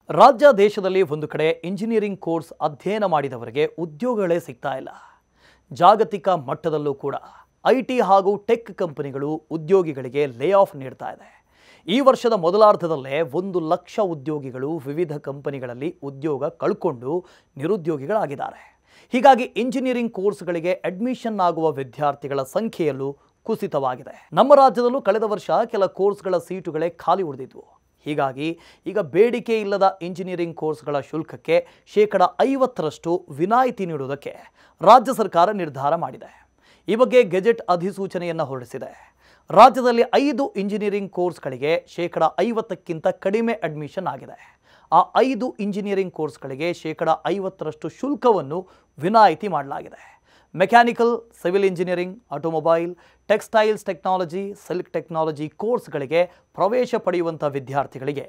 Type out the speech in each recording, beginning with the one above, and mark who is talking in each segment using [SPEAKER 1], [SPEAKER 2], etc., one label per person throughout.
[SPEAKER 1] ರಾಜ್ಯ ದೇಶದಲ್ಲಿ ಒಂದು ಕಡೆ ಇಂಜಿನಿಯರಿಂಗ್ ಕೋರ್ಸ್ ಅಧ್ಯಯನ ಮಾಡಿದವರಿಗೆ ಉದ್ಯೋಗಗಳೇ ಸಿಗ್ತಾ ಇಲ್ಲ. ಜಾಗತಿಕ ಮಟ್ಟದಲ್ಲೂ ಕೂಡ ಐಟಿ ಹಾಗೂ ಟೆಕ್ ಕಂಪನಿಗಳು ಉದ್ಯೋಗಿಗಳಿಗೆ ಲೇ ಆಫ್ ನೀಡ್ತಾ ಇದೆ. ಈ ವರ್ಷದ ಮೊದಲಾರ್ಧದಲ್ಲೇ 1 ಲಕ್ಷ ಉದ್ಯೋಗಿಗಳು ವಿವಿಧ ಕಂಪನಿಗಳಲ್ಲಿ ಉದ್ಯೋಗ ಕಳ್ಕೊಂಡು ನಿರುದ್ಯೋಗಿಗಳಾಗಿದ್ದಾರೆ. ಹೀಗಾಗಿ ಇಂಜಿನಿಯರಿಂಗ್ ಕೋರ್ಸ್ಗಳಿಗೆ ಅಡ್ಮಿಷನ್ ಆಗುವ ವಿದ್ಯಾರ್ಥಿಗಳ ಸಂಖ್ಯೆಯಲ್ಲೂ ಕುಸಿತವಾಗಿದೆ. ನಮ್ಮ ರಾಜ್ಯದಲ್ಲೂ ಕಳೆದ ವರ್ಷ ಕೆಲ ಕೋರ್ಸ್ಗಳ ಸೀಟುಗಳೇ ಖಾಲಿ ಉಳಿದಿದ್ವು. ಹೀಗಾಗಿ ಈಗ ಬೇಡಿಕೆ ಇಲ್ಲದ ಇಂಜಿನಿಯರಿಂಗ್ ಕೋರ್ಸ್ಗಳ ಶುಲ್ಕಕ್ಕೆ 50% ವಿನಾಯಿತಿ ನೀಡುವುದಕ್ಕೆ ರಾಜ್ಯ ಸರ್ಕಾರ ನಿರ್ಧಾರ ಮಾಡಿದೆ. ಈ ಬಗ್ಗೆ ಗೆಜೆಟ್ ಅಧಿಸೂಚನೆಯನ್ನು ಹೊರಡಿಸಿದೆ. ರಾಜ್ಯದಲ್ಲಿ 5 ಇಂಜಿನಿಯರಿಂಗ್ ಕೋರ್ಸ್ಗಳಿಗೆ 50%ಕ್ಕಿಂತ ಕಡಿಮೆ ಅಡ್ಮಿಷನ್ ಆಗಿದೆ. ಆ 5 ಇಂಜಿನಿಯರಿಂಗ್ ಕೋರ್ಸ್ಗಳಿಗೆ 50% ಶುಲ್ಕವನ್ನು ವಿನಾಯಿತಿ ಮಾಡಲಾಗಿದೆ. Mechanical, civil engineering, automobile, textiles technology, silk technology ಕೋರ್ಸ್ಗಳಿಗೆ ಪ್ರವೇಶ ಪಡೆಯುವಂಥ ವಿದ್ಯಾರ್ಥಿಗಳಿಗೆ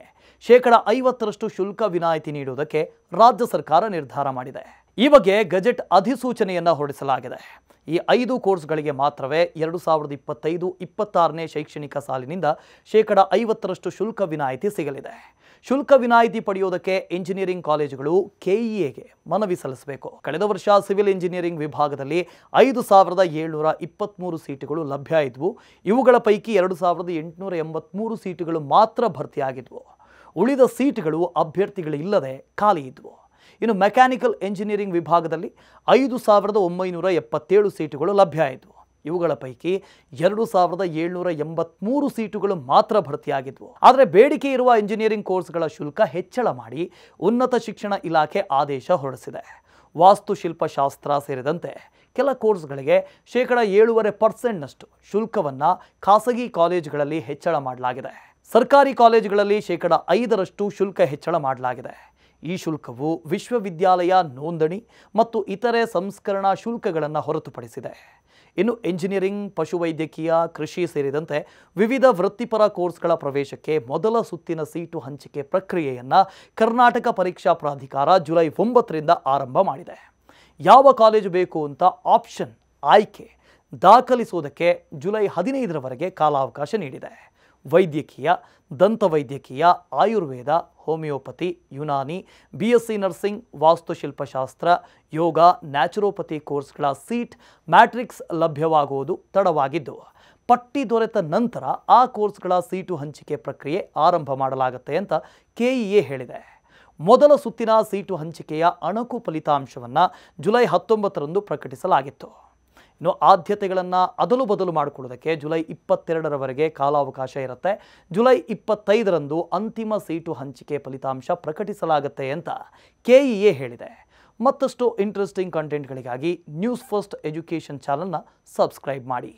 [SPEAKER 1] 50% ಶುಲ್ಕ ವಿನಾಯಿತಿ ನೀಡುವುದಕ್ಕೆ ರಾಜ್ಯ ಸರ್ಕಾರ ನಿರ್ಧಾರ ಮಾಡಿದೆ. ಈ ಬಗ್ಗೆ ಗೆಜೆಟ್ ಅಧಿಸೂಚನೆಯನ್ನು ಹೊರಡಿಸಲಾಗಿದೆ. ಈ 5 ಕೋರ್ಸ್ಗಳಿಗೆ ಮಾತ್ರವೇ 2025-26ನೇ ಶೈಕ್ಷಣಿಕ ಸಾಲಿನಿಂದ 50% ಶುಲ್ಕ ವಿನಾಯಿತಿ ಸಿಗಲಿದೆ. ಶುಲ್ಕ ವಿನಾಯಿತಿ ಪಡೆಯುವುದಕ್ಕೆ ಇಂಜಿನಿಯರಿಂಗ್ ಕಾಲೇಜುಗಳು ಕೆಇಎಗೆ ಮನವಿ ಸಲ್ಲಿಸಬೇಕು. ಕಳೆದ ವರ್ಷ ಸಿವಿಲ್ ಇಂಜಿನಿಯರಿಂಗ್ ವಿಭಾಗದಲ್ಲಿ 5723 ಸೀಟುಗಳು ಲಭ್ಯ ಇದ್ವು. ಇವುಗಳ ಪೈಕಿ 2883 ಸೀಟುಗಳು ಮಾತ್ರ ಭರ್ತಿಯಾಗಿದ್ವು. ಉಳಿದ ಸೀಟುಗಳು ಅಭ್ಯರ್ಥಿಗಳಿಲ್ಲದೆ ಖಾಲಿ ಇದ್ವು. ಇನ್ನು ಮೆಕ್ಯಾನಿಕಲ್ ಎಂಜಿನಿಯರಿಂಗ್ ವಿಭಾಗದಲ್ಲಿ 5977 ಸೀಟುಗಳು ಲಭ್ಯ ಇದ್ವು. ಇವುಗಳ ಪೈಕಿ 2783 ಸೀಟುಗಳು ಮಾತ್ರ ಭರ್ತಿಯಾಗಿದ್ವು. ಆದರೆ ಬೇಡಿಕೆ ಇರುವ ಇಂಜಿನಿಯರಿಂಗ್ ಕೋರ್ಸ್ಗಳ ಶುಲ್ಕ ಹೆಚ್ಚಳ ಮಾಡಿ ಉನ್ನತ ಶಿಕ್ಷಣ ಇಲಾಖೆ ಆದೇಶ ಹೊರಡಿಸಿದೆ. ವಾಸ್ತುಶಿಲ್ಪಶಾಸ್ತ್ರ ಸೇರಿದಂತೆ ಕೆಲ ಕೋರ್ಸ್ಗಳಿಗೆ 7.5% ಶುಲ್ಕವನ್ನು ಖಾಸಗಿ ಕಾಲೇಜುಗಳಲ್ಲಿ ಹೆಚ್ಚಳ ಮಾಡಲಾಗಿದೆ. ಸರ್ಕಾರಿ ಕಾಲೇಜುಗಳಲ್ಲಿ 5% ಶುಲ್ಕ ಹೆಚ್ಚಳ ಮಾಡಲಾಗಿದೆ. ಈ ಶುಲ್ಕವು ವಿಶ್ವವಿದ್ಯಾಲಯ ನೋಂದಣಿ ಮತ್ತು ಇತರೆ ಸಂಸ್ಕರಣಾ ಶುಲ್ಕಗಳನ್ನು ಹೊರತುಪಡಿಸಿದೆ. ಇನ್ನು ಎಂಜಿನಿಯರಿಂಗ್, ಪಶುವೈದ್ಯಕೀಯ, ಕೃಷಿ ಸೇರಿದಂತೆ ವಿವಿಧ ವೃತ್ತಿಪರ ಕೋರ್ಸ್ಗಳ ಪ್ರವೇಶಕ್ಕೆ ಮೊದಲ ಸುತ್ತಿನ ಸೀಟು ಹಂಚಿಕೆ ಪ್ರಕ್ರಿಯೆಯನ್ನು ಕರ್ನಾಟಕ ಪರೀಕ್ಷಾ ಪ್ರಾಧಿಕಾರ ಜುಲೈ 9ರಿಂದ ಆರಂಭ ಮಾಡಿದೆ. ಯಾವ ಕಾಲೇಜು ಬೇಕು ಅಂತ ಆಪ್ಷನ್ ಆಯ್ಕೆ ದಾಖಲಿಸುವುದಕ್ಕೆ ಜುಲೈ 15ರವರೆಗೆ ಕಾಲಾವಕಾಶ ನೀಡಿದೆ. ವೈದ್ಯಕೀಯ, ದಂತವೈದ್ಯಕೀಯ, Ayurveda, homeopathy, Unani, BSc nursing, ವಾಸ್ತುಶಿಲ್ಪಶಾಸ್ತ್ರ, ಯೋಗ, ನ್ಯಾಚುರೋಪತಿ ಕೋರ್ಸ್ಗಳ ಸೀಟ್ ಮ್ಯಾಟ್ರಿಕ್ಸ್ ಲಭ್ಯವಾಗುವುದು ತಡವಾಗಿದ್ದು, ಪಟ್ಟಿ ದೊರೆತ ನಂತರ ಆ ಕೋರ್ಸ್ಗಳ ಸೀಟು ಹಂಚಿಕೆ ಪ್ರಕ್ರಿಯೆ ಆರಂಭ ಮಾಡಲಾಗುತ್ತೆ ಅಂತ ಕೆಇಎ ಹೇಳಿದೆ. ಮೊದಲ ಸುತ್ತಿನ ಸೀಟು ಹಂಚಿಕೆಯ ಅಣಕು ಫಲಿತಾಂಶವನ್ನು ಜುಲೈ 19ರಂದು ಪ್ರಕಟಿಸಲಾಗಿತ್ತು. ಇನ್ನು ಆದ್ಯತೆಗಳನ್ನು ಅದಲು ಬದಲು ಮಾಡಿಕೊಳ್ಳೋದಕ್ಕೆ ಜುಲೈ 22ರವರೆಗೆ ಕಾಲಾವಕಾಶ ಇರುತ್ತೆ. ಜುಲೈ 25ರಂದು ಅಂತಿಮ ಸೀಟು ಹಂಚಿಕೆ ಫಲಿತಾಂಶ ಪ್ರಕಟಿಸಲಾಗುತ್ತೆ ಅಂತ ಕೆಇಎ ಹೇಳಿದೆ. ಮತ್ತಷ್ಟು ಇಂಟ್ರೆಸ್ಟಿಂಗ್ ಕಂಟೆಂಟ್ಗಳಿಗಾಗಿ ನ್ಯೂಸ್ ಫಸ್ಟ್ ಎಜುಕೇಷನ್ ಚಾನಲ್ನ ಸಬ್ಸ್ಕ್ರೈಬ್ ಮಾಡಿ.